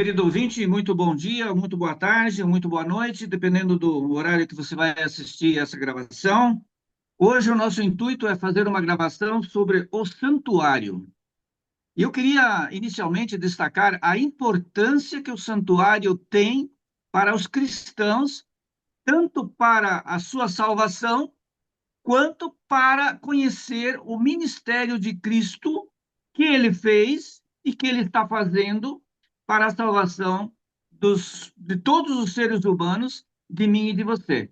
Querido ouvinte, muito bom dia, muito boa tarde, muito boa noite, dependendo do horário que você vai assistir essa gravação. Hoje o nosso intuito é fazer uma gravação sobre o santuário. E eu queria inicialmente destacar a importância que o santuário tem para os cristãos, tanto para a sua salvação, quanto para conhecer o ministério de Cristo que ele fez e que ele está fazendo para a salvação de todos os seres humanos, de mim e de você.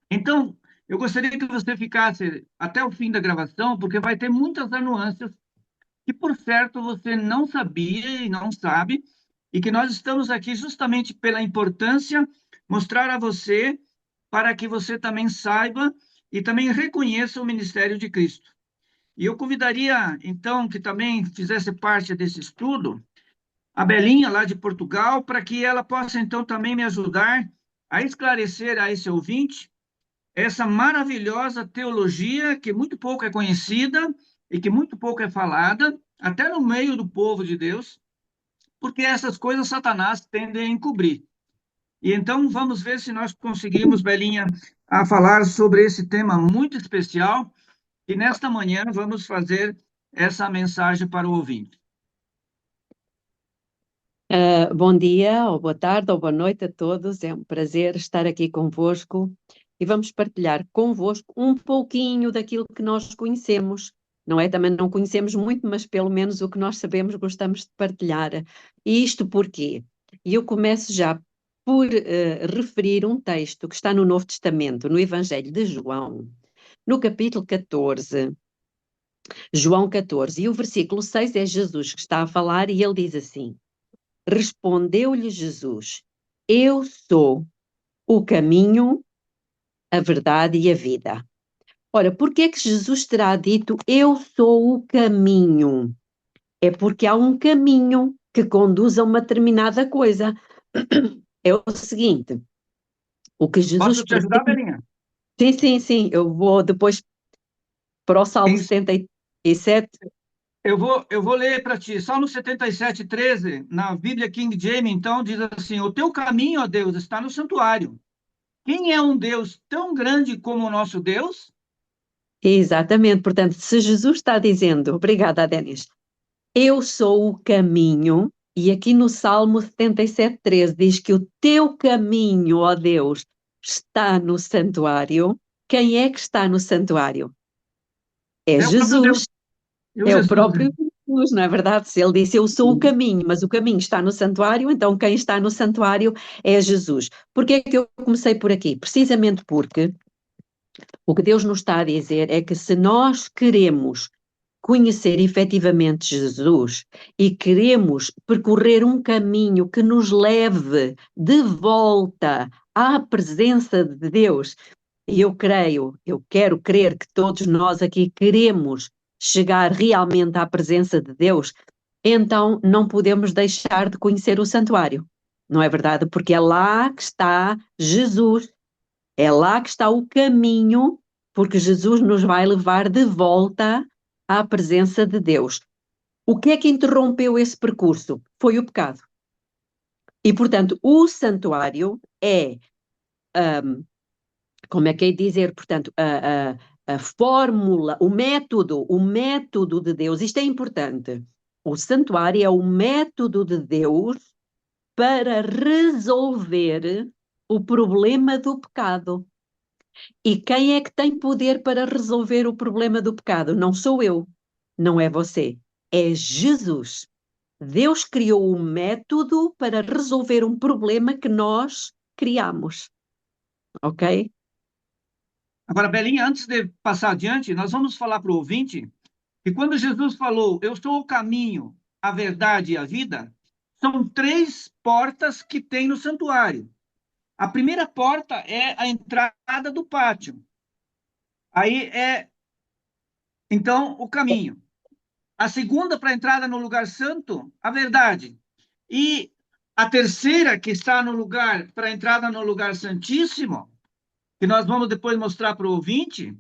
Então, eu gostaria que você ficasse até o fim da gravação, porque vai ter muitas nuances que, por certo, você não sabia e não sabe, e que nós estamos aqui justamente pela importância, mostrar a você, para que você também saiba e também reconheça o ministério de Cristo. E eu convidaria, então, que também fizesse parte desse estudo, a Belinha, lá de Portugal, para que ela possa, então, também me ajudar a esclarecer a esse ouvinte essa maravilhosa teologia que muito pouco é conhecida e que muito pouco é falada, até no meio do povo de Deus, porque essas coisas Satanás tende a encobrir. E então vamos ver se nós conseguimos, Belinha, a falar sobre esse tema muito especial e nesta manhã vamos fazer essa mensagem para o ouvinte. Bom dia, ou boa tarde, ou boa noite a todos. É um prazer estar aqui convosco e vamos partilhar convosco um pouquinho daquilo que nós conhecemos. Não é? Também não conhecemos muito, mas pelo menos o que nós sabemos gostamos de partilhar. E isto porquê? E eu começo já por referir um texto que está no Novo Testamento, no Evangelho de João, no capítulo 14. João 14, e o versículo 6 é Jesus que está a falar e ele diz assim: Respondeu-lhe Jesus: Eu sou o caminho, a verdade e a vida. Ora, por que é que Jesus terá dito eu sou o caminho? É porque há um caminho que conduz a uma determinada coisa. É o seguinte, o que Jesus Posso te ajudar, pretende... Belinha? Sim, sim, sim, eu vou depois para o Salmo Em 77. Eu vou ler para ti, só no 77:13, na Bíblia King James, então, diz assim: O teu caminho, ó Deus, está no santuário. Quem é um Deus tão grande como o nosso Deus? Exatamente, portanto, se Jesus está dizendo, obrigada, Denis, eu sou o caminho, e aqui no Salmo 77:13 diz que o teu caminho, ó Deus, está no santuário. Quem é que está no santuário? É É o próprio Deus, Jesus, eu, é o Jesus. próprio Jesus, não é verdade? Se ele disse eu sou o caminho, mas o caminho está no santuário, então quem está no santuário é Jesus. Porquê é que eu comecei por aqui? Precisamente porque o que Deus nos está a dizer é que se nós queremos conhecer efetivamente Jesus e queremos percorrer um caminho que nos leve de volta à presença de Deus, e eu quero crer que todos nós aqui queremos chegar realmente à presença de Deus, então não podemos deixar de conhecer o santuário, não é verdade? Porque é lá que está Jesus, é lá que está o caminho, porque Jesus nos vai levar de volta à presença de Deus. O que é que interrompeu esse percurso? Foi o pecado. E, portanto, o santuário é, como é que é dizer, portanto, a fórmula, o método de Deus. Isto é importante. O santuário é o método de Deus para resolver o problema do pecado. E quem é que tem poder para resolver o problema do pecado? Não sou eu, não é você, é Jesus. Deus criou um método para resolver um problema que nós criamos, ok? Agora, Belinha, antes de passar adiante, nós vamos falar para o ouvinte que quando Jesus falou, eu sou o caminho, a verdade e a vida, são três portas que tem no santuário. A primeira porta é a entrada do pátio. Aí é, então, o caminho. A segunda, para a entrada no lugar santo, a verdade. E a terceira, que está no lugar, para a entrada no lugar santíssimo, que nós vamos depois mostrar para o ouvinte,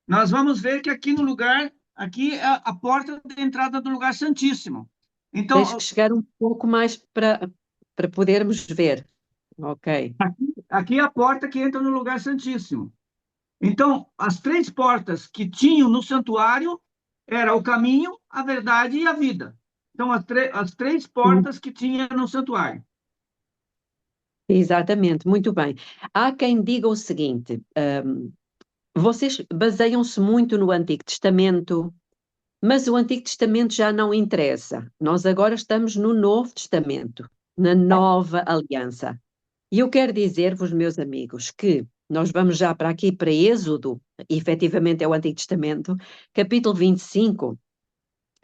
nós vamos ver que aqui no lugar, aqui é a porta de entrada do lugar santíssimo. Tens que Então, chegar um pouco mais para. para podermos ver. Ok. Aqui é a porta que entra no lugar santíssimo. Então, as três portas que tinham no santuário era o caminho, a verdade e a vida. Então, as três portas que tinha no santuário. Exatamente, muito bem. Há quem diga o seguinte: vocês baseiam-se muito no Antigo Testamento, mas o Antigo Testamento já não interessa. Nós agora estamos no Novo Testamento, na nova aliança. E eu quero dizer-vos, meus amigos, que nós vamos já para aqui, para Êxodo, efetivamente é o Antigo Testamento, capítulo 25,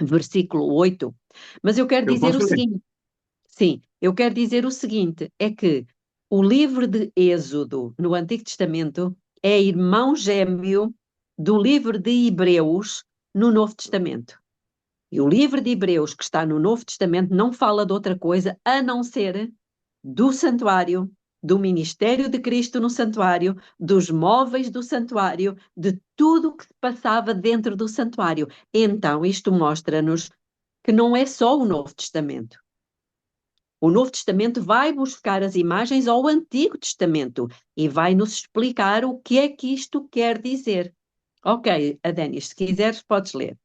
versículo 8. Mas eu quero Eu dizer o posso ler. seguinte: sim, eu quero dizer o seguinte, é que o livro de Êxodo no Antigo Testamento é irmão gêmeo do livro de Hebreus no Novo Testamento. E o livro de Hebreus que está no Novo Testamento não fala de outra coisa a não ser do santuário, do ministério de Cristo no santuário, dos móveis do santuário, de tudo o que se passava dentro do santuário. Então, isto mostra-nos que não é só o Novo Testamento. O Novo Testamento vai buscar as imagens ao Antigo Testamento e vai nos explicar o que é que isto quer dizer. Ok, Adenis, se quiseres, podes ler.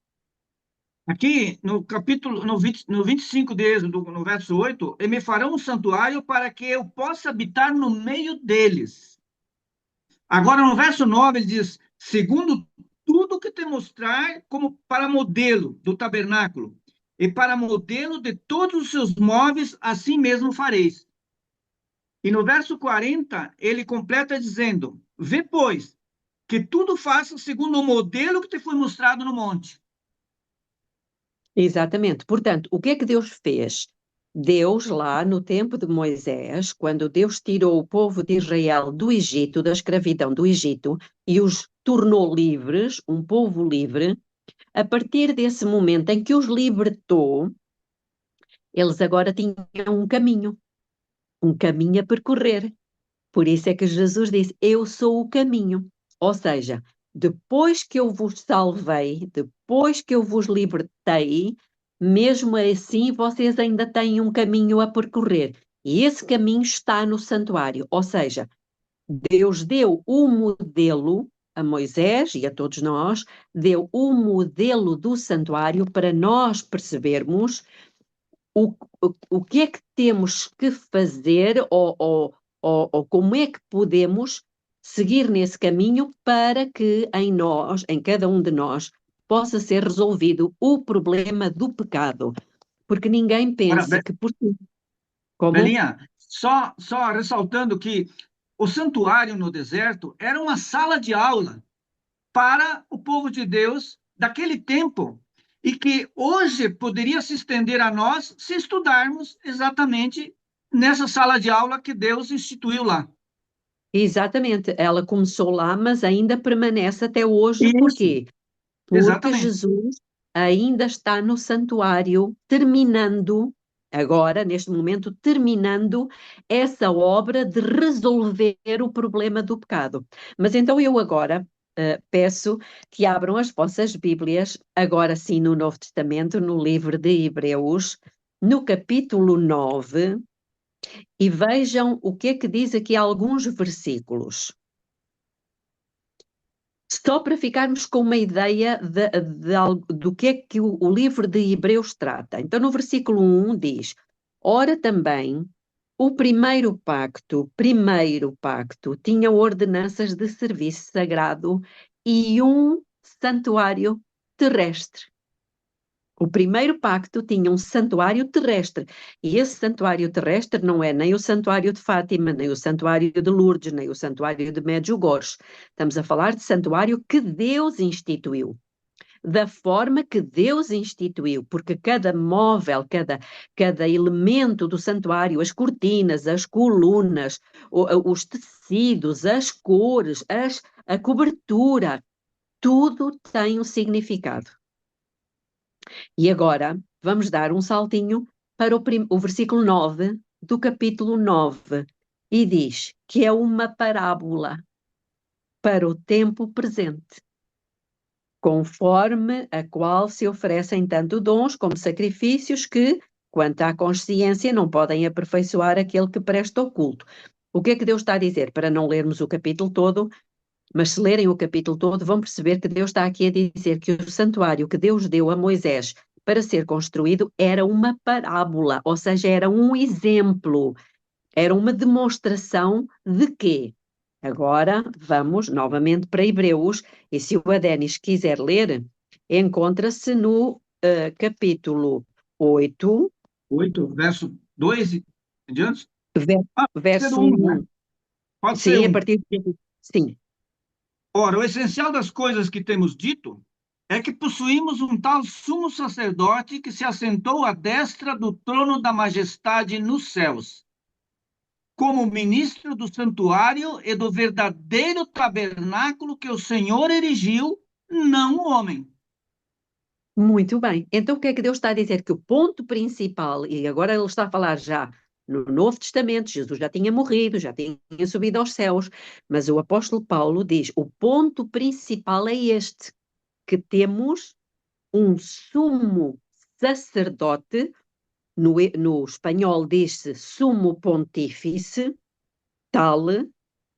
Aqui, no capítulo, no 25 de Êxodo, no verso 8, e me farão um santuário para que eu possa habitar no meio deles. Agora, no verso 9, ele diz, segundo tudo que te mostrar como para modelo do tabernáculo, e para modelo de todos os seus móveis, assim mesmo fareis. E no verso 40, ele completa dizendo, vê, pois, que tudo faça segundo o modelo que te foi mostrado no monte. Exatamente. Portanto, o que é que Deus fez? Deus, lá no tempo de Moisés, quando Deus tirou o povo de Israel do Egito, da escravidão do Egito, e os tornou livres, um povo livre, a partir desse momento em que os libertou, eles agora tinham um caminho a percorrer. Por isso é que Jesus disse: Eu sou o caminho. Ou seja, depois que eu vos salvei, depois que eu vos libertei, mesmo assim vocês ainda têm um caminho a percorrer. E esse caminho está no santuário. Ou seja, Deus deu o modelo a Moisés e a todos nós, deu o modelo do santuário para nós percebermos o que é que temos que fazer ou como é que podemos seguir nesse caminho para que em nós, em cada um de nós, possa ser resolvido o problema do pecado. Porque ninguém Ora, pense que por si. Como? Belinha, só ressaltando que o santuário no deserto era uma sala de aula para o povo de Deus daquele tempo e que hoje poderia se estender a nós se estudarmos exatamente nessa sala de aula que Deus instituiu lá. Exatamente, ela começou lá, mas ainda permanece até hoje. Isso, Porquê? Porque exatamente. Jesus ainda está no santuário, terminando, agora, neste momento, terminando essa obra de resolver o problema do pecado. Mas então eu agora peço que abram as vossas Bíblias, agora sim no Novo Testamento, no livro de Hebreus, no capítulo 9, e vejam o que é que diz aqui alguns versículos. Só para ficarmos com uma ideia do que é que o livro de Hebreus trata. Então, no versículo 1 diz: Ora também, o primeiro pacto, tinha ordenanças de serviço sagrado e um santuário terrestre. O primeiro pacto tinha um santuário terrestre, e esse santuário terrestre não é nem o santuário de Fátima, nem o santuário de Lourdes, nem o santuário de Medjugorje. Estamos a falar de santuário que Deus instituiu, da forma que Deus instituiu, porque cada móvel, cada elemento do santuário, as cortinas, as colunas, os tecidos, as cores, a cobertura, tudo tem um significado. E agora vamos dar um saltinho para o versículo 9 do capítulo 9 e diz que é uma parábola para o tempo presente, conforme a qual se oferecem tanto dons como sacrifícios que quanto à consciência, não podem aperfeiçoar aquele que presta o culto. O que é que Deus está a dizer? Para não lermos o capítulo todo, mas se lerem o capítulo todo, vão perceber que Deus está aqui a dizer que o santuário que Deus deu a Moisés para ser construído era uma parábola, ou seja, era um exemplo, era uma demonstração de quê? Agora vamos novamente para Hebreus, e se o Adenis quiser ler, encontra-se no capítulo 8, 8, verso 2 em diante. ver- Ah, pode ser verso um, né? 1. Pode ser Sim, a um. partir de... Sim, Ora, o essencial das coisas que temos dito é que possuímos um tal sumo sacerdote que se assentou à destra do trono da majestade nos céus, como ministro do santuário e do verdadeiro tabernáculo que o Senhor erigiu, não o homem. muito bem. Então o que é que Deus está a dizer? Que o ponto principal, e agora ele está a falar já no Novo Testamento, Jesus já tinha morrido, já tinha subido aos céus, mas o apóstolo Paulo diz, o ponto principal é este, que temos um sumo sacerdote, no espanhol diz-se sumo pontífice, tal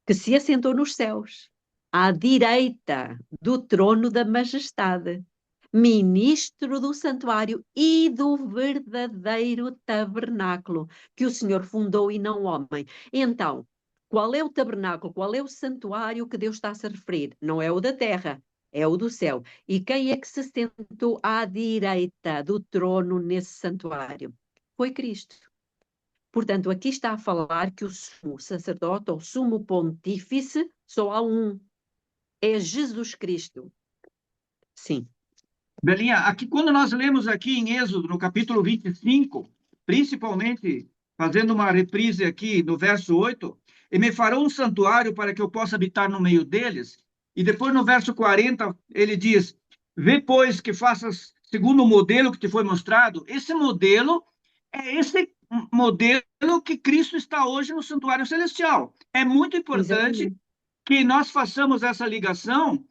que se assentou nos céus, à direita do trono da majestade, ministro do santuário e do verdadeiro tabernáculo que o Senhor fundou e não o homem. Então, qual é o tabernáculo, qual é o santuário que Deus está a se referir? Não é o da terra, é o do céu. E quem é que se sentou à direita do trono nesse santuário? Foi Cristo. Portanto, aqui está a falar que o sumo sacerdote ou sumo pontífice só há um, é Jesus Cristo. Sim. Belinha, aqui quando nós lemos aqui em Êxodo, no capítulo 25, principalmente fazendo uma reprise aqui no verso 8, e me farão um santuário para que eu possa habitar no meio deles. E depois no verso 40, ele diz: vê, pois, que faças segundo o modelo que te foi mostrado. Esse modelo é esse modelo que Cristo está hoje no santuário celestial. É muito importante Exatamente. que nós façamos essa ligação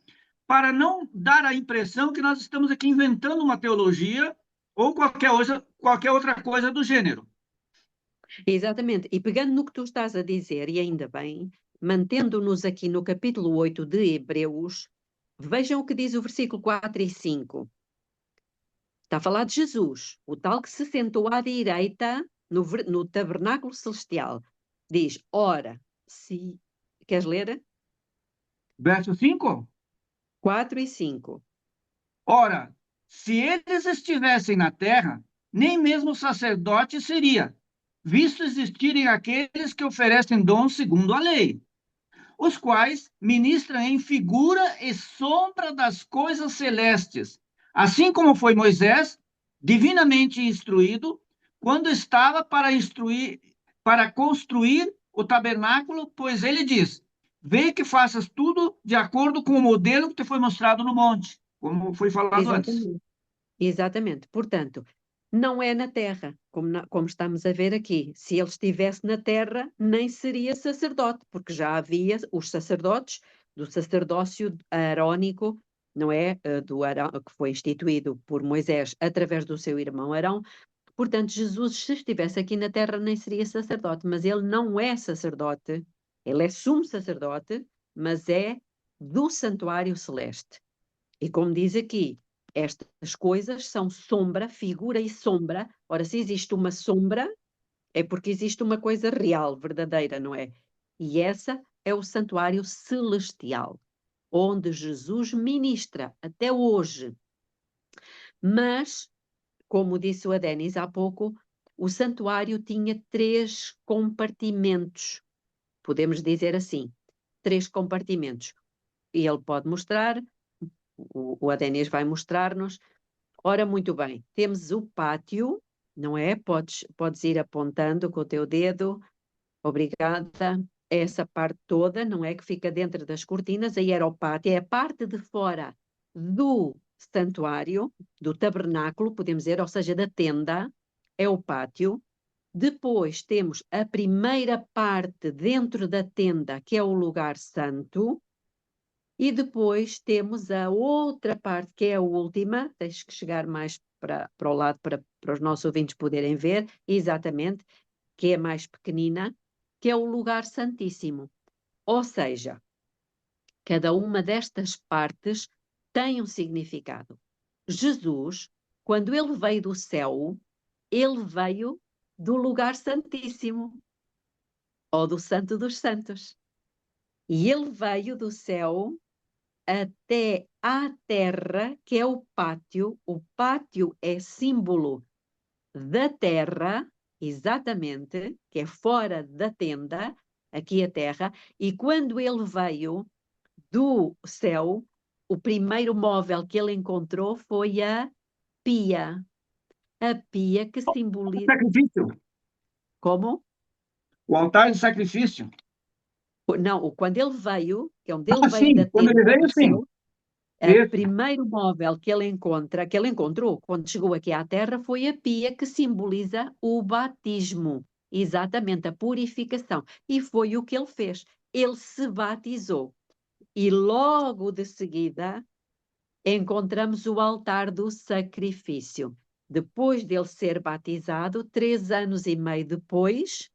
para não dar a impressão que nós estamos aqui inventando uma teologia ou qualquer outra coisa do gênero. Exatamente. E pegando no que tu estás a dizer, e ainda bem, mantendo-nos aqui no capítulo 8 de Hebreus, vejam o que diz o versículo 4 e 5. Está a falar de Jesus, o tal que se sentou à direita no tabernáculo celestial. Diz, ora, se... Queres ler? Verso 5. 4 e 5. Ora, se eles estivessem na terra, nem mesmo sacerdote seria, visto existirem aqueles que oferecem dons segundo a lei, os quais ministram em figura e sombra das coisas celestes, assim como foi Moisés, divinamente instruído, quando estava para construir o tabernáculo, pois ele diz: vê que faças tudo de acordo com o modelo que te foi mostrado no monte, como foi falado antes. Exatamente. Exatamente. Portanto, não é na terra, como estamos a ver aqui. Se ele estivesse na terra, nem seria sacerdote, porque já havia os sacerdotes do sacerdócio arónico, não é? Do Arão, que foi instituído por Moisés através do seu irmão Arão. Portanto, Jesus, se estivesse aqui na terra, nem seria sacerdote, mas ele não é sacerdote, ele é sumo sacerdote, mas é do santuário celeste. E como diz aqui, estas coisas são sombra, figura e sombra. Ora, se existe uma sombra, é porque existe uma coisa real, verdadeira, não é? E essa é o santuário celestial, onde Jesus ministra até hoje. Mas, como disse o Adenis há pouco, o santuário tinha 3 compartimentos. Podemos dizer assim, 3 compartimentos. E ele pode mostrar, o Adenis vai mostrar-nos. Ora, muito bem, temos o pátio, não é? Podes ir apontando com o teu dedo, obrigada. Essa parte toda, não é? Que fica dentro das cortinas, aí era o pátio, é a parte de fora do santuário, do tabernáculo, podemos dizer, ou seja, da tenda, é o pátio. Depois temos a primeira parte dentro da tenda, que é o lugar santo. E depois temos a outra parte, que é a última, tens que chegar mais para o lado, para os nossos ouvintes poderem ver, exatamente, que é mais pequenina, que é o lugar santíssimo. Ou seja, cada uma destas partes tem um significado. Jesus, quando ele veio do céu, ele veio do lugar santíssimo, ou do Santo dos Santos. E ele veio do céu até à terra, que é o pátio. O pátio é símbolo da terra, exatamente, que é fora da tenda, aqui a terra, e quando ele veio do céu, o primeiro móvel que ele encontrou foi a pia. A pia que simboliza... Sacrifício. Como? O altar de sacrifício. Não, quando ele veio, que é onde ele veio Sim, da quando ele tenda veio, do sim. céu, o Isso. primeiro móvel que ele encontra, que ele encontrou quando chegou aqui à Terra, foi a pia que simboliza o batismo, exatamente, a purificação. E foi o que ele fez. Ele se batizou. E logo de seguida encontramos o altar do sacrifício. Depois dele ser batizado, 3 anos e meio depois,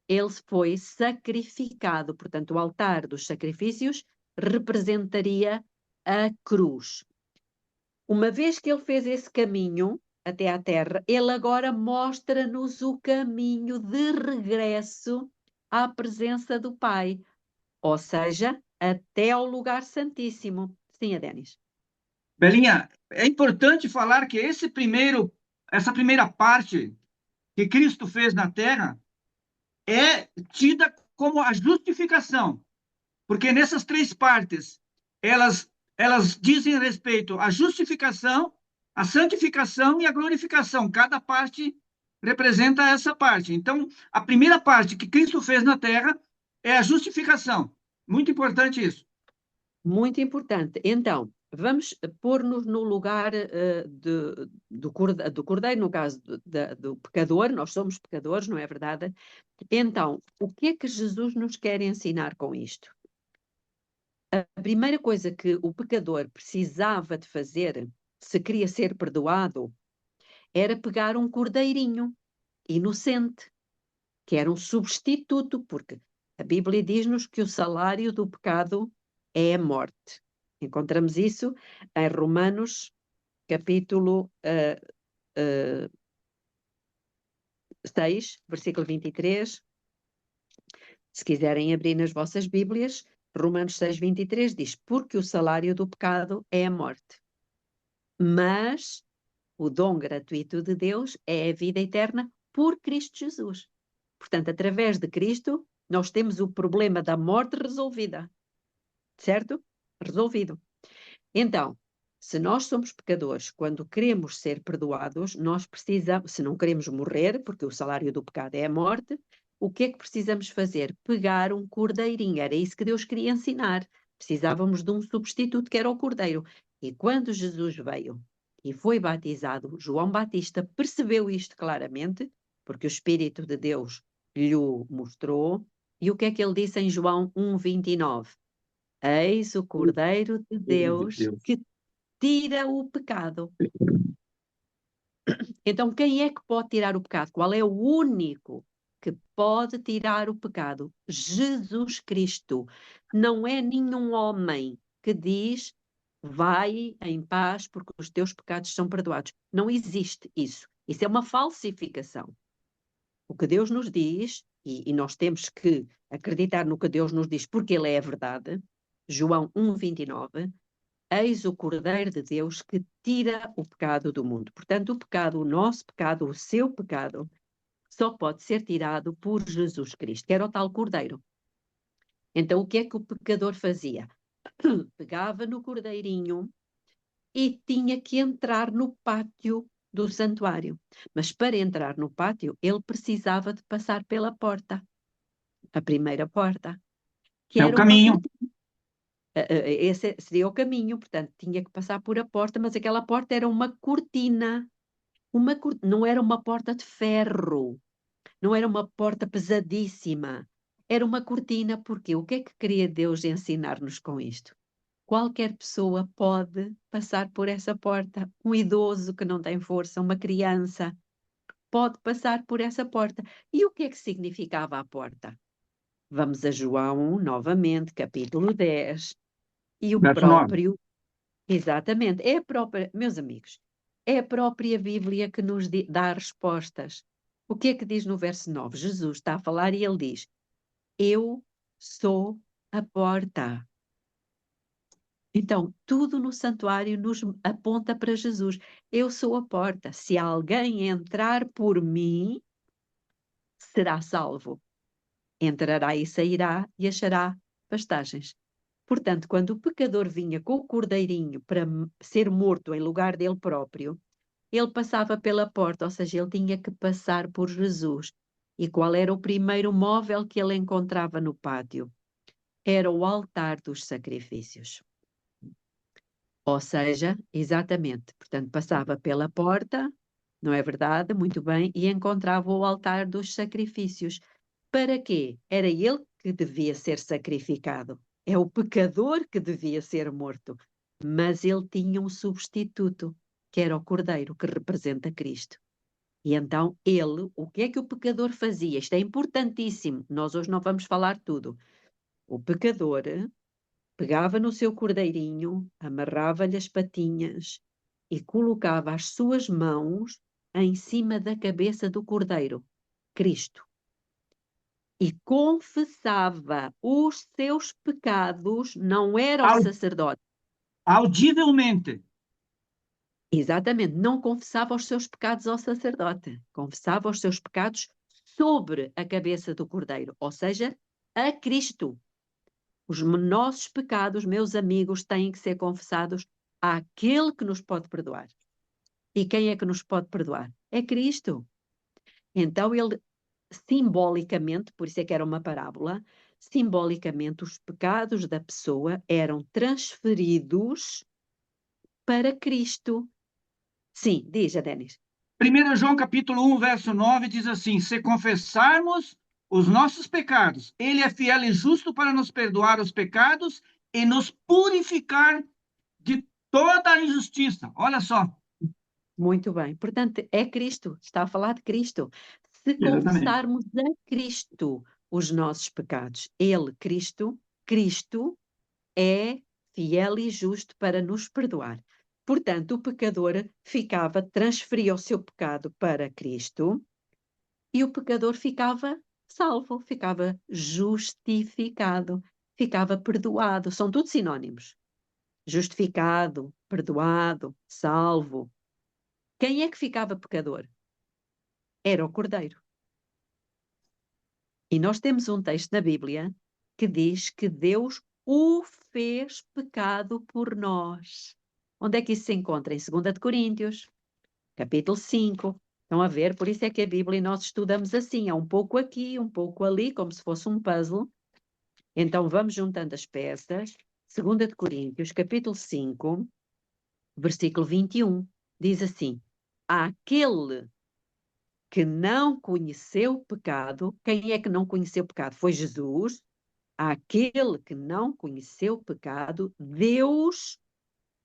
ele foi sacrificado. Portanto, o altar dos sacrifícios representaria a cruz. Uma vez que ele fez esse caminho até à terra, ele agora mostra-nos o caminho de regresso à presença do Pai, ou seja, até ao lugar santíssimo. Sim, Adenis. Belinha, é importante falar que essa primeira parte que Cristo fez na terra é tida como a justificação, porque nessas três partes elas dizem respeito à justificação, à santificação e à glorificação. Cada parte representa essa parte. Então, a primeira parte que Cristo fez na terra é a justificação. Muito importante isso. Muito importante. Então, vamos pôr-nos no lugar do cordeiro, no caso do pecador. Nós somos pecadores, não é verdade? Então, o que é que Jesus nos quer ensinar com isto? A primeira coisa que o pecador precisava de fazer, se queria ser perdoado, era pegar um cordeirinho inocente, que era um substituto, porque a Bíblia diz-nos que o salário do pecado é a morte. Encontramos isso em Romanos, capítulo 6, versículo 23. Se quiserem abrir nas vossas Bíblias, Romanos 6, 23 diz: porque o salário do pecado é a morte. Mas o dom gratuito de Deus é a vida eterna por Cristo Jesus. Portanto, através de Cristo, nós temos o problema da morte resolvida. Certo? Resolvido. Então, se nós somos pecadores, quando queremos ser perdoados, nós precisamos, se não queremos morrer, porque o salário do pecado é a morte, o que é que precisamos fazer? Pegar um cordeirinho. Era isso que Deus queria ensinar. Precisávamos de um substituto que era o cordeiro. E quando Jesus veio e foi batizado, João Batista percebeu isto claramente, porque o Espírito de Deus lhe mostrou. E o que é que ele disse em João 1:29? Eis o Cordeiro de Deus que tira o pecado. Então, quem é que pode tirar o pecado? Qual é o único que pode tirar o pecado? Jesus Cristo. Não é nenhum homem que diz vai em paz porque os teus pecados são perdoados. Não existe isso. Isso é uma falsificação. O que Deus nos diz, e nós temos que acreditar no que Deus nos diz porque Ele é a verdade, João 1:29, eis o Cordeiro de Deus que tira o pecado do mundo. Portanto, o pecado, o nosso pecado, o seu pecado, só pode ser tirado por Jesus Cristo, que era o tal Cordeiro. Então, o que é que o pecador fazia? Pegava no cordeirinho e tinha que entrar no pátio do santuário. Mas para entrar no pátio, ele precisava de passar pela porta, a primeira porta, que É o era uma caminho. cortina. Esse seria o caminho, portanto, tinha que passar por a porta, mas aquela porta era uma cortina. Não era uma porta de ferro, não era uma porta pesadíssima, era uma cortina, porque o que é que queria Deus ensinar-nos com isto? qualquer pessoa pode passar por essa porta. Um idoso que não tem força, uma criança, pode passar por essa porta. E o que é que significava a porta? Vamos a João, novamente, capítulo 10. E o Verso 9. próprio, exatamente, é a própria, meus amigos, é a própria Bíblia que nos dá respostas. O que é que diz no verso 9? Jesus está a falar e ele diz: Eu sou a porta. Então, tudo no santuário nos aponta para Jesus. Eu sou a porta. Se alguém entrar por mim, será salvo. Entrará e sairá e achará pastagens. Portanto, quando o pecador vinha com o cordeirinho para ser morto em lugar dele próprio, ele passava pela porta, ou seja, ele tinha que passar por Jesus. E qual era o primeiro móvel que ele encontrava no pátio? Era o altar dos sacrifícios. Ou seja, exatamente, portanto, passava pela porta, não é verdade? Muito bem, e encontrava o altar dos sacrifícios. Para quê? Era ele que devia ser sacrificado. É o pecador que devia ser morto. Mas ele tinha um substituto, que era o Cordeiro, que representa Cristo. E então ele, o que é que o pecador fazia? Isto é importantíssimo. Nós hoje não vamos falar tudo. O pecador pegava no seu cordeirinho, amarrava-lhe as patinhas e colocava as suas mãos em cima da cabeça do cordeiro, Cristo, e confessava os seus pecados, não era o sacerdote. Audivelmente. Exatamente, não confessava os seus pecados ao sacerdote, confessava os seus pecados sobre a cabeça do cordeiro, ou seja, a Cristo. Os nossos pecados, meus amigos, têm que ser confessados àquele que nos pode perdoar. E quem é que nos pode perdoar? É Cristo. Então ele, simbolicamente, por isso é que era uma parábola, simbolicamente os pecados da pessoa eram transferidos para Cristo. Sim, diz, Denis. 1 João capítulo 1, verso 9 diz assim: se confessarmos os nossos pecados, ele é fiel e justo para nos perdoar os pecados e nos purificar de toda a injustiça. Olha só. Muito bem. Portanto, é Cristo. Está a falar de Cristo. Se Exatamente. confessarmos a Cristo os nossos pecados, Ele, Cristo é fiel e justo para nos perdoar. Portanto, o pecador transferia o seu pecado para Cristo e o pecador ficava salvo, ficava justificado, ficava perdoado. São todos sinónimos. Justificado, perdoado, salvo. Quem é que ficava pecador? Era o Cordeiro. E nós temos um texto na Bíblia que diz que Deus o fez pecado por nós. Onde é que isso se encontra? Em 2 de Coríntios, capítulo 5. Estão a ver? Por isso é que a Bíblia nós estudamos assim, é um pouco aqui, um pouco ali, como se fosse um puzzle. Então vamos juntando as peças. 2 de Coríntios, capítulo 5, versículo 21, diz assim: aquele que não conheceu pecado, quem é que não conheceu pecado? Foi Jesus. Aquele que não conheceu pecado, Deus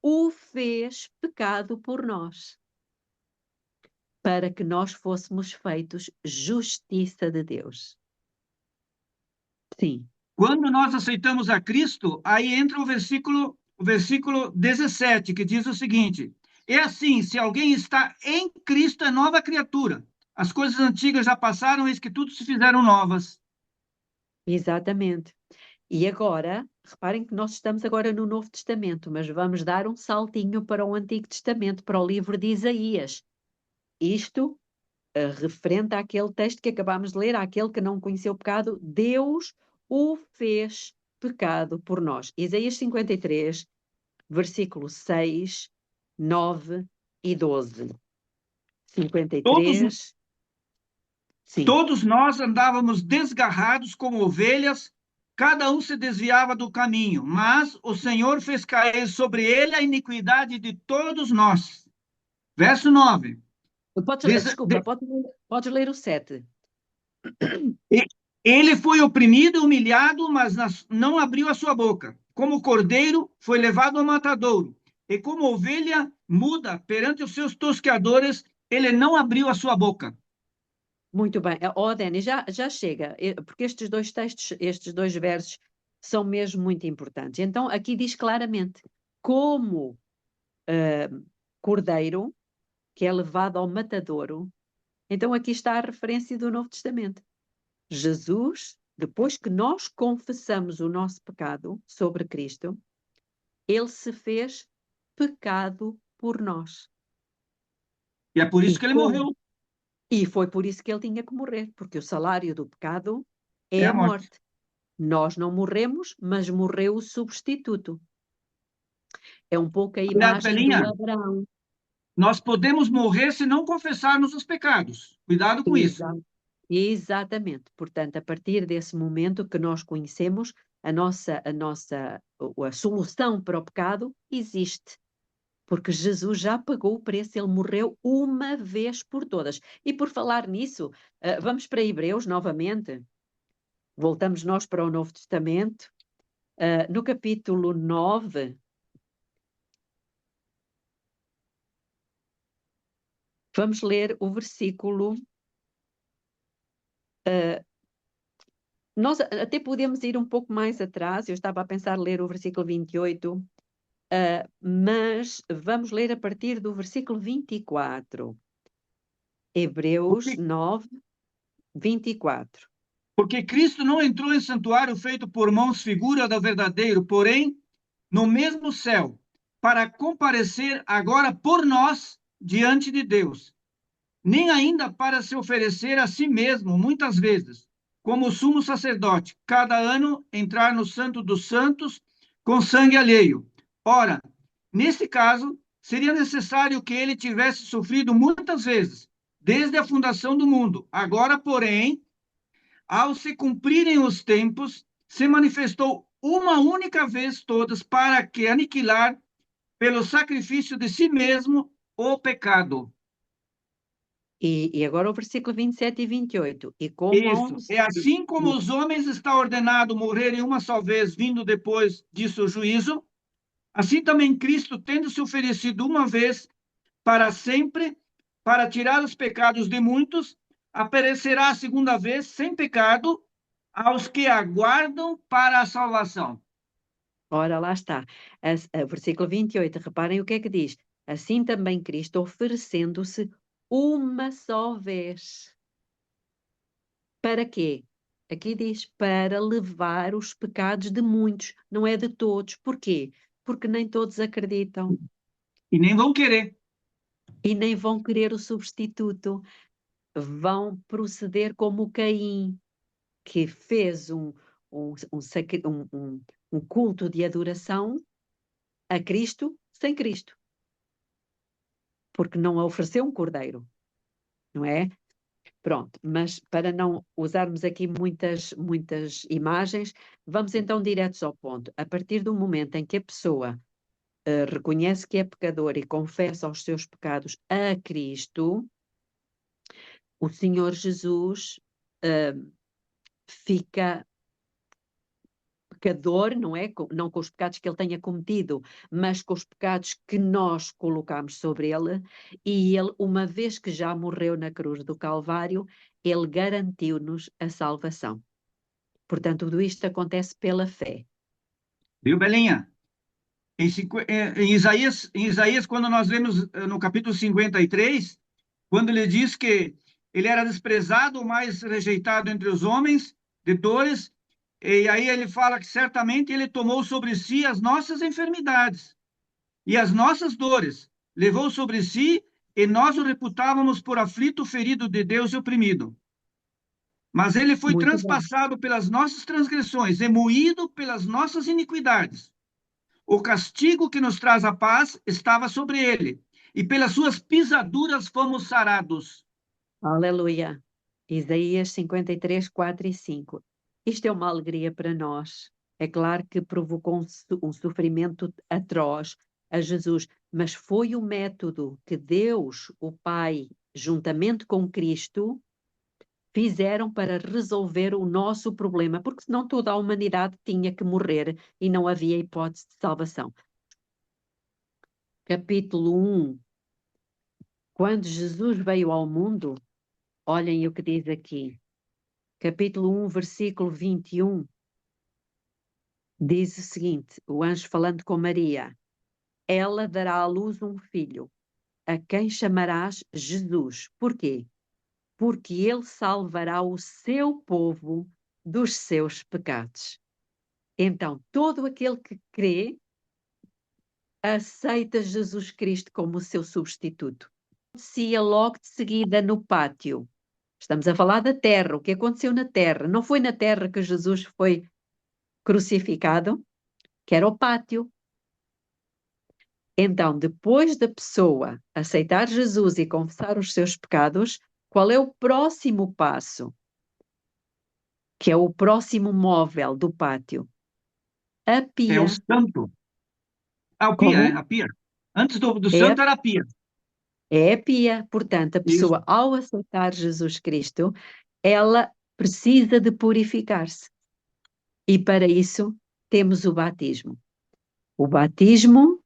o fez pecado por nós, para que nós fôssemos feitos justiça de Deus. Sim. Quando nós aceitamos a Cristo, aí entra o versículo 17, que diz o seguinte: é assim, se alguém está em Cristo, é nova criatura. As coisas antigas já passaram, eis que tudo se fizeram novas. Exatamente. E agora, reparem que nós estamos agora no Novo Testamento, mas vamos dar um saltinho para o Antigo Testamento, para o livro de Isaías. Isto referente àquele texto que acabámos de ler, àquele que não conheceu o pecado, Deus o fez pecado por nós. Isaías 53, versículo 6, 9 e 12. Todos, 53, sim. todos nós andávamos desgarrados como ovelhas, cada um se desviava do caminho, mas o Senhor fez cair sobre ele a iniquidade de todos nós. Verso 9. Desculpa, podes ler o 7. Ele foi oprimido e humilhado, mas não abriu a sua boca. como cordeiro, foi levado ao matadouro, e como ovelha muda perante os seus tosqueadores, ele não abriu a sua boca. Muito bem. Oh, Dani, já chega, porque estes dois textos, estes dois versos são mesmo muito importantes. Então, aqui diz claramente, como cordeiro, que é levado ao matadouro. Então, aqui está a referência do Novo Testamento. Jesus, depois que nós confessamos o nosso pecado sobre Cristo, ele se fez pecado por nós. E é por isso que ele morreu. E foi por isso que ele tinha que morrer, porque o salário do pecado É é a a morte. morte. Nós não morremos, mas morreu o substituto. É um pouco a Aliás, imagem do Belinha, Abraão. nós podemos morrer se não confessarmos os pecados. Cuidado com isso. Exatamente. Portanto, a partir desse momento que nós conhecemos, a solução para o pecado existe. Porque Jesus já pagou o preço, ele morreu uma vez por todas. E por falar nisso, vamos para Hebreus novamente. Voltamos nós para o Novo Testamento. No capítulo 9, vamos ler o versículo. Nós até podemos ir um pouco mais atrás, eu estava a pensar ler o versículo 28, mas vamos ler a partir do versículo 24. Hebreus Porque, 9, 24. porque Cristo não entrou em santuário feito por mãos, figura do verdadeiro, porém, no mesmo céu, para comparecer agora por nós diante de Deus, nem ainda para se oferecer a si mesmo, muitas vezes, como sumo sacerdote, cada ano entrar no Santo dos Santos com sangue alheio. Ora, nesse caso, seria necessário que ele tivesse sofrido muitas vezes, desde a fundação do mundo. Agora, porém, ao se cumprirem os tempos, se manifestou uma única vez todas para que aniquilar, pelo sacrifício de si mesmo, o pecado. E agora o versículo 27 e 28. E como Isso. É assim como os homens está ordenado morrerem uma só vez, vindo depois disso o juízo, assim também Cristo, tendo se oferecido uma vez para sempre, para tirar os pecados de muitos, aparecerá a segunda vez sem pecado aos que aguardam para a salvação. Ora, lá está. Versículo 28, reparem o que é que diz. Assim também Cristo, oferecendo-se uma só vez. Para quê? Aqui diz, para levar os pecados de muitos, não é de todos. Porquê? Porque nem todos acreditam E nem vão querer. e nem vão querer o substituto. Vão proceder como Caim, que fez um culto de adoração a Cristo sem Cristo, porque não ofereceu um cordeiro, não é? Pronto, mas para não usarmos aqui muitas imagens, vamos então diretos ao ponto. A partir do momento em que a pessoa reconhece que é pecador e confessa os seus pecados a Cristo, o Senhor Jesus fica pecador, não é? Não com os pecados que ele tenha cometido, mas com os pecados que nós colocamos sobre ele, e ele, uma vez que já morreu na cruz do Calvário, ele garantiu-nos a salvação. Portanto, tudo isto acontece pela fé. Viu, Belinha? Em Isaías, quando nós lemos no capítulo 53, quando ele diz que ele era desprezado, mais rejeitado entre os homens, de dores, e aí ele fala que certamente ele tomou sobre si as nossas enfermidades e as nossas dores, levou sobre si, e nós o reputávamos por aflito, ferido de Deus e oprimido. Mas ele foi Muito bem. transpassado pelas nossas transgressões e moído pelas nossas iniquidades. O castigo que nos traz a paz estava sobre ele, e pelas suas pisaduras fomos sarados. Aleluia. Isaías 53, 4 e 5. Isto é uma alegria para nós. É claro que provocou um sofrimento atroz a Jesus, mas foi o método que Deus, o Pai, juntamente com Cristo, fizeram para resolver o nosso problema, porque senão toda a humanidade tinha que morrer e não havia hipótese de salvação. Capítulo 1. Quando Jesus veio ao mundo, olhem o que diz aqui. Capítulo 1, versículo 21. Diz o seguinte, o anjo falando com Maria: ela dará à luz um filho, a quem chamarás Jesus. Porquê? Porque ele salvará o seu povo dos seus pecados. Então, todo aquele que crê aceita Jesus Cristo como o seu substituto. Acontecia logo de seguida no pátio. Estamos a falar da terra, o que aconteceu na terra. Não foi na terra que Jesus foi crucificado, que era o pátio. Então, depois da pessoa aceitar Jesus e confessar os seus pecados, qual é o próximo passo? Que é o próximo móvel do pátio? A É o pia. santo. Ah, o pia, Como? a pia. Antes do É a, santo era a pia. é a pia. Portanto, a Isso. pessoa, ao aceitar Jesus Cristo, ela precisa de purificar-se. E para isso temos o batismo. O batismo,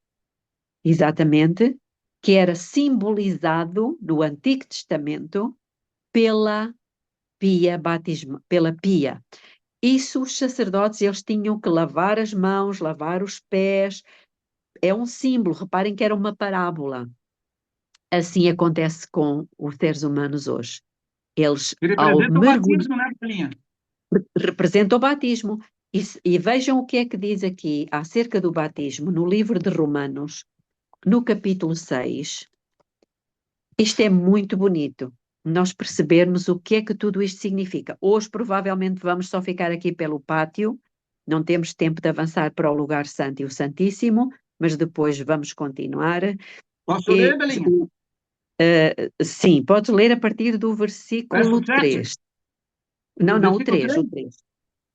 exatamente, que era simbolizado no Antigo Testamento pela pia batismo, pela pia. Isso os sacerdotes, eles tinham que lavar as mãos, lavar os pés. É um símbolo, reparem que era uma parábola. Assim acontece com os seres humanos hoje. Eles, Que ao representa o mergulhar, batismo, né, Belinha? representam o batismo. E vejam o que é que diz aqui acerca do batismo no livro de Romanos, no capítulo 6. Isto é muito bonito, nós percebermos o que é que tudo isto significa. Hoje, provavelmente, vamos só ficar aqui pelo pátio, não temos tempo de avançar para o lugar santo e o santíssimo, mas depois vamos continuar. Posso ler, E, Belinha? sim, podes ler a partir do Verso versículo 7. 3. Do Não, não, o versículo 3, o 3. 3.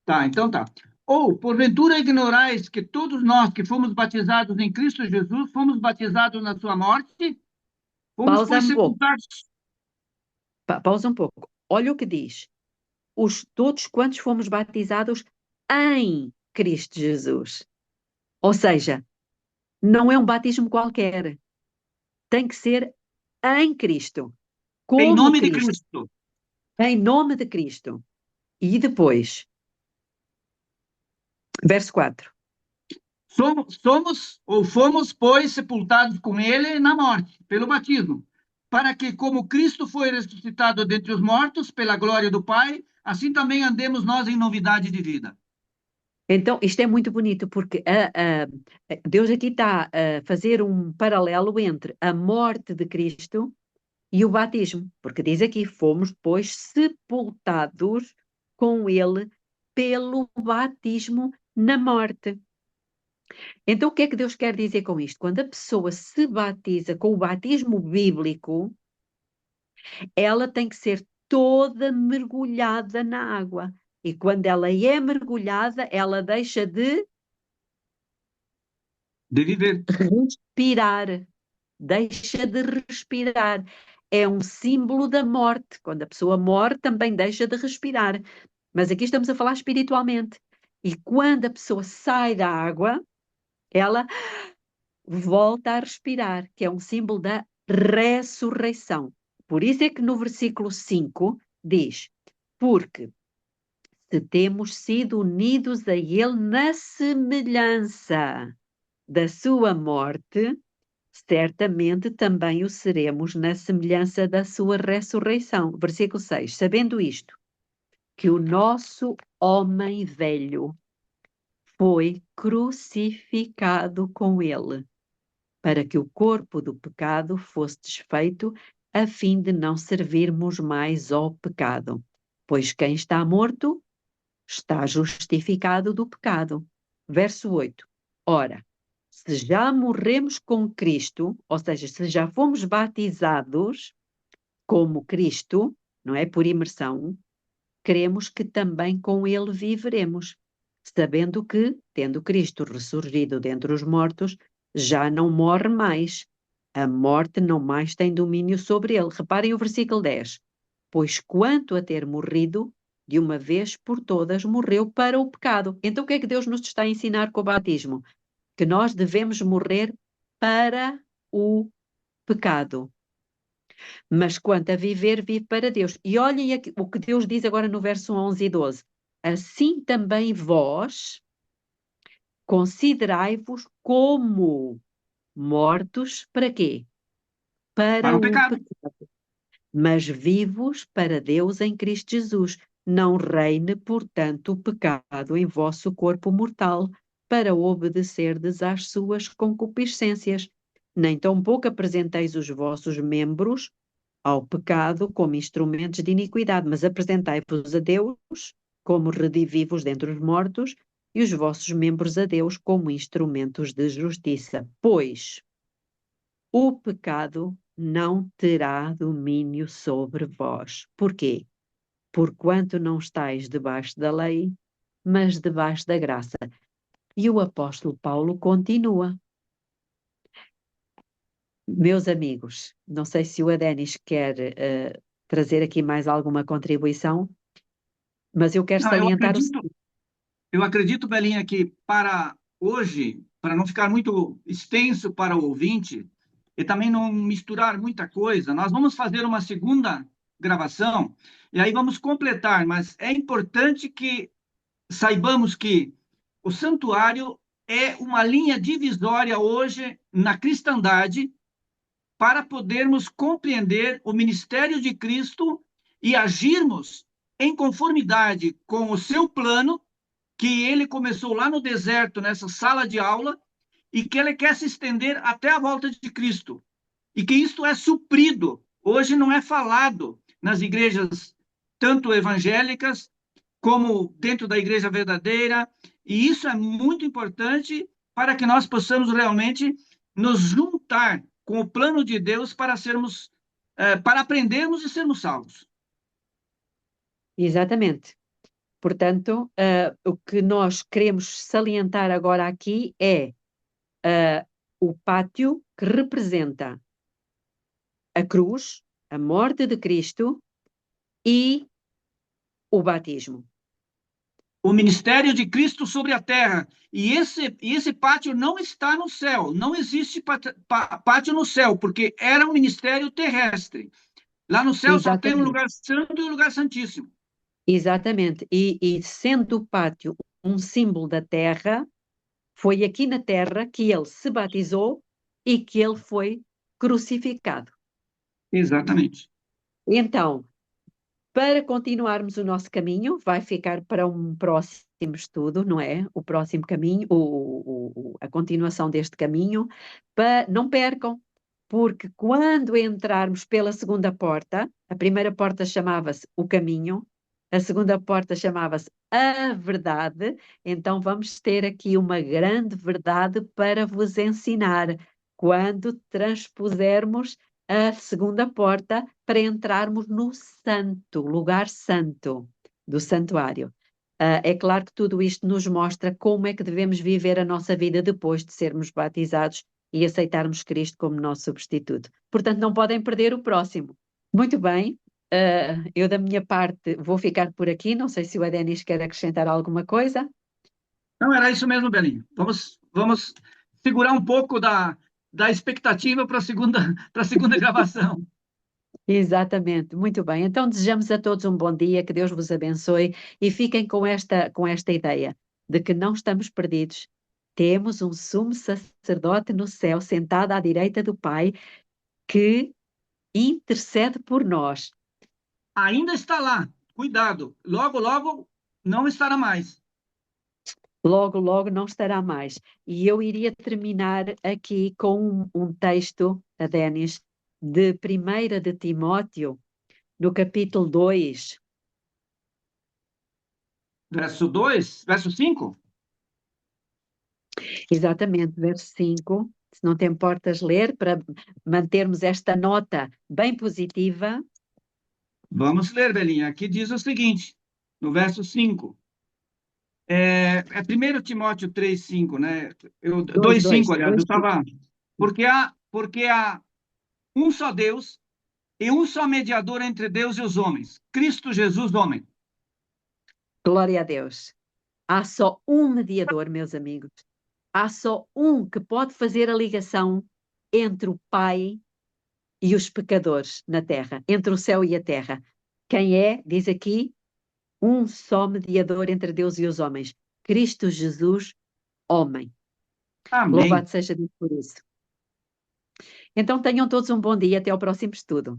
Tá, então tá. Ou, porventura, ignorais que todos nós que fomos batizados em Cristo Jesus, fomos batizados na sua morte, fomos, Pausa pois, um pouco, sepultados. pausa um pouco. Olha o que diz. Todos quantos fomos batizados em Cristo Jesus. Ou seja, não é um batismo qualquer. Tem que ser em Cristo, Em como nome de Cristo, Cristo. em nome de Cristo. E depois, verso 4. Somos ou fomos, pois, sepultados com ele na morte, pelo batismo, para que, como Cristo foi ressuscitado dentre os mortos, pela glória do Pai, assim também andemos nós em novidade de vida. Então, isto é muito bonito, porque Deus aqui está a fazer um paralelo entre a morte de Cristo e o batismo, porque diz aqui, fomos, pois, sepultados com ele pelo batismo na morte. Então, o que é que Deus quer dizer com isto? Quando a pessoa se batiza com o batismo bíblico, ela tem que ser toda mergulhada na água. E quando ela é mergulhada, ela deixa de De viver. respirar. Deixa de respirar. É um símbolo da morte. Quando a pessoa morre, também deixa de respirar. Mas aqui estamos a falar espiritualmente. E quando a pessoa sai da água, ela volta a respirar, que é um símbolo da ressurreição. Por isso é que no versículo 5 diz: porque se temos sido unidos a Ele na semelhança da sua morte, certamente também o seremos na semelhança da sua ressurreição. Versículo 6. Sabendo isto, que o nosso homem velho foi crucificado com ele, para que o corpo do pecado fosse desfeito, a fim de não servirmos mais ao pecado. Pois quem está morto está justificado do pecado. Verso 8. Ora, se já morremos com Cristo, ou seja, se já fomos batizados como Cristo, não é? Por imersão, cremos que também com Ele viveremos, sabendo que, tendo Cristo ressurgido dentre os mortos, já não morre mais. A morte não mais tem domínio sobre ele. Reparem o versículo 10. pois quanto a ter morrido, de uma vez por todas morreu para o pecado. Então o que é que Deus nos está a ensinar com o batismo? Que nós devemos morrer para o pecado. Mas quanto a viver, vive para Deus. E olhem aqui, o que Deus diz agora no verso 11 e 12. Assim também vós considerai-vos como mortos para quê? Para Para o o pecado. pecado, mas vivos para Deus em Cristo Jesus. Não reine, portanto, o pecado em vosso corpo mortal, para obedecerdes às suas concupiscências. Nem tampouco apresenteis os vossos membros ao pecado como instrumentos de iniquidade, mas apresentai-vos a Deus como redivivos dentre os mortos e os vossos membros a Deus como instrumentos de justiça. Pois o pecado não terá domínio sobre vós. Porquê? Porquanto não estáis debaixo da lei, mas debaixo da graça. E o apóstolo Paulo continua. Meus amigos, não sei se o Adenis quer trazer aqui mais alguma contribuição, mas eu quero Não, eu salientar o acredito, seguinte. eu acredito, Belinha, que para hoje, para não ficar muito extenso para o ouvinte, e também não misturar muita coisa, nós vamos fazer uma segunda gravação, e aí vamos completar, mas é importante que saibamos que o santuário é uma linha divisória hoje na cristandade para podermos compreender o ministério de Cristo e agirmos em conformidade com o seu plano, que ele começou lá no deserto, nessa sala de aula, e que ele quer se estender até a volta de Cristo. E que isto é suprido. Hoje não é falado nas igrejas, tanto evangélicas, como dentro da igreja verdadeira, e isso é muito importante para que nós possamos realmente nos juntar com o plano de Deus para sermos, para aprendermos e sermos salvos. Exatamente. Portanto, o que nós queremos salientar agora aqui é o pátio que representa a cruz, a morte de Cristo e o batismo. O ministério de Cristo sobre a terra. E esse pátio não está no céu, não existe pátio no céu, porque era um ministério terrestre. Lá no céu só tem um Exatamente. lugar santo e um lugar santíssimo. Exatamente. E sendo o pátio um símbolo da terra, foi aqui na terra que ele se batizou e que ele foi crucificado. Exatamente. Então, para continuarmos o nosso caminho, vai ficar para um próximo estudo, não é? O próximo caminho, a continuação deste caminho. Não percam, porque quando entrarmos pela segunda porta, a primeira porta chamava-se o caminho, a segunda porta chamava-se a verdade, então vamos ter aqui uma grande verdade para vos ensinar quando transpusermos a segunda porta para entrarmos no santo, lugar santo do santuário. É claro que tudo isto nos mostra como é que devemos viver a nossa vida depois de sermos batizados e aceitarmos Cristo como nosso substituto. Portanto, não podem perder o próximo. Muito bem, eu da minha parte vou ficar por aqui, não sei se o Adenis quer acrescentar alguma coisa. Não, era isso mesmo, Belinho. Vamos segurar um pouco da expectativa para a segunda gravação. Exatamente, muito bem. Então desejamos a todos um bom dia, que Deus vos abençoe e fiquem com esta ideia de que não estamos perdidos. Temos um sumo sacerdote no céu, sentado à direita do Pai, que intercede por nós. Ainda está lá, cuidado, logo, logo não estará mais. Logo, logo não estará mais. E eu iria terminar aqui com um texto, a Denis, de 1 de Timóteo, no capítulo 2. Verso 2, verso 5. Exatamente, verso 5. Se não te importas ler, para mantermos esta nota bem positiva. Vamos ler, Belinha. Aqui diz o seguinte, no verso 5. É 1 Timóteo 3, 5, né? 2, 5, aliás. Eu 2, 5. estava. Porque há um só Deus e um só mediador entre Deus e os homens, Cristo Jesus, homem. Glória a Deus. Há só um mediador, meus amigos. Há só um que pode fazer a ligação entre o Pai e os pecadores na terra, entre o céu e a terra. Quem é? Diz aqui, um só mediador entre Deus e os homens, Cristo Jesus, homem. Amém. Louvado seja Deus por isso. Então tenham todos um bom dia, até ao próximo estudo.